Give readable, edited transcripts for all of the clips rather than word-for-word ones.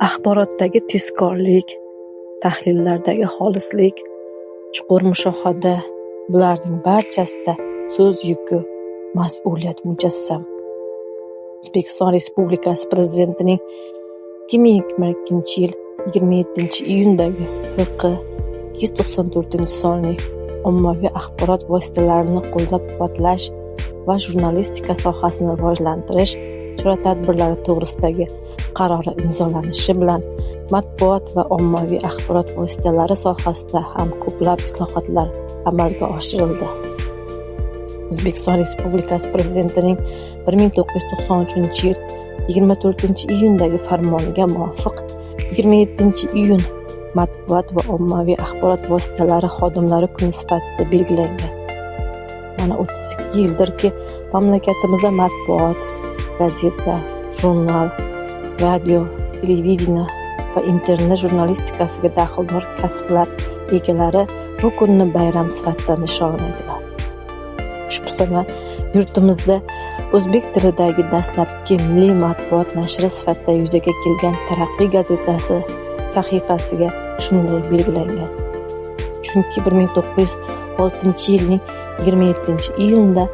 Axborotdagi tezkorlik, tahlillardagi xolislik, chuqur mushohada – bularning barchasida so'z yuki, mas'uliyat mujassam. O'zbekiston Respublikasi Prezidentining 2022-yil 27-iyundagi FQ 294-sonli ommaviy axborot vositalarini qo'llab-quvvatlash va jurnalistika sohasini rivojlantirish chora-tadbirlari to'g'risidagi qarori imzolanishi bilan matbuot va ommaviy axborot vositalari sohasida ham ko'plab islohotlar amalga oshirildi. O'zbekiston Respublikasi Prezidentining 1993-yil 24-iyundagi farmoniga muvofiq 27-iyun Matbuot va ommaviy axborot vositalari xodimlari kuni sifatida belgilangan. Mana 32 yildirki, mamlakatimizda matbuot, gazeta, jurnal, radio, televideniya va internet jurnalistikasiga daxldor kasblar egalari bu kunni bayram sifatida nishonlaydilar. Ushbu sana yurtimizda o'zbek tilidagi dastlabki milliy matbuot nashri sifatida yuzaga kelgan Taraqqiy gazetasi sahifasiga shunday belgilangan. Chunki 1906-yilning 27-iyunida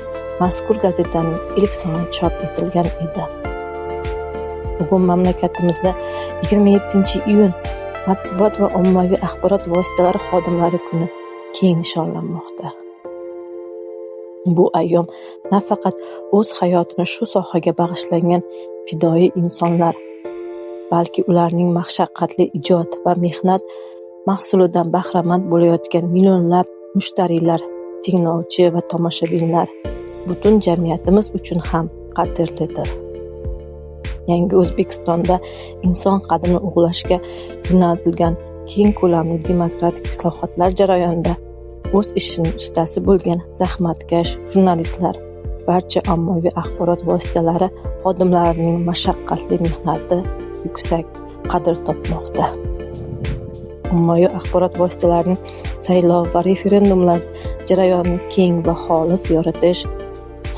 mazkur gazetaning ilk soni chop etilgan edi. Bugun mamlakatimizda 27-iyun Matbuot va ommaviy axborot vositalari xodimlari kuni keng nishonlanmoqda. Bu ayyom nafaqat o'z hayotini shu sohaga bag'ishlagan fidoyi insonlar, balki ularning mashaqqatli ijod va mehnat mahsulidan bahramand bo'layotgan millionlab mushtariylar, tinglovchi va tomoshabinlar, butun jamiyatimiz uchun ham qadrlidir. Yangi O'zbekistonda inson qadrini ulug'lashga yo'naltirilgan keng ko'lamli demokratik islohotlar jarayonida o'z ishining ustasi bo'lgan zahmatkash jurnalistlar, barcha ommaviy axborot vositalari xodimlarining mashaqqatli mehnati yuksak qadr topmoqda. Ommaviy axborot vositalarining saylov va referendumlar jarayonini keng va xolis yoritish,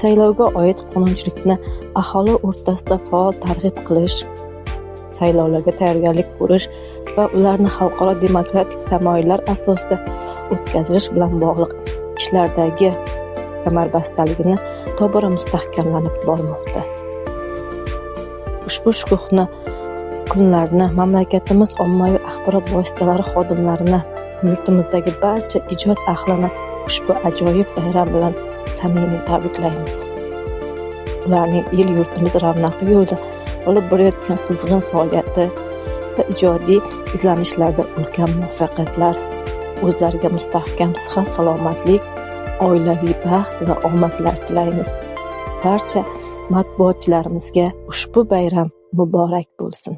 saylovga oid qonunchilikni aholi o'rtasida faol targ'ib qilish, saylovlarga tayyorgarlik ko'rish va ularni xalqaro demokratik tamoyillar asosida o'tkazish bilan bog'liq ishlardagi kamarbastaligini tobora mustahkamlanib bormoqda. Ushbu shukuhni kunlarni mamlakatimiz ommaviy axborot vositalari xodimlarini, yurtimizdagi barcha ijod ahlini ushbu ajoyib bayram bilan samimiy tabriklaymiz. Ularning el-yurtimiz ravnaqi yo'lida olib borayotgan qizg'in faoliyati va ijodiy izlanishlarda ulkan muvaffaqiyatlar, o'zlariga mustahkam sihat salomatlik, oilaviy baxt va omadlar tilaymiz. Barcha matbuotchilarimizga ushbu bayram muborak bo'lsin.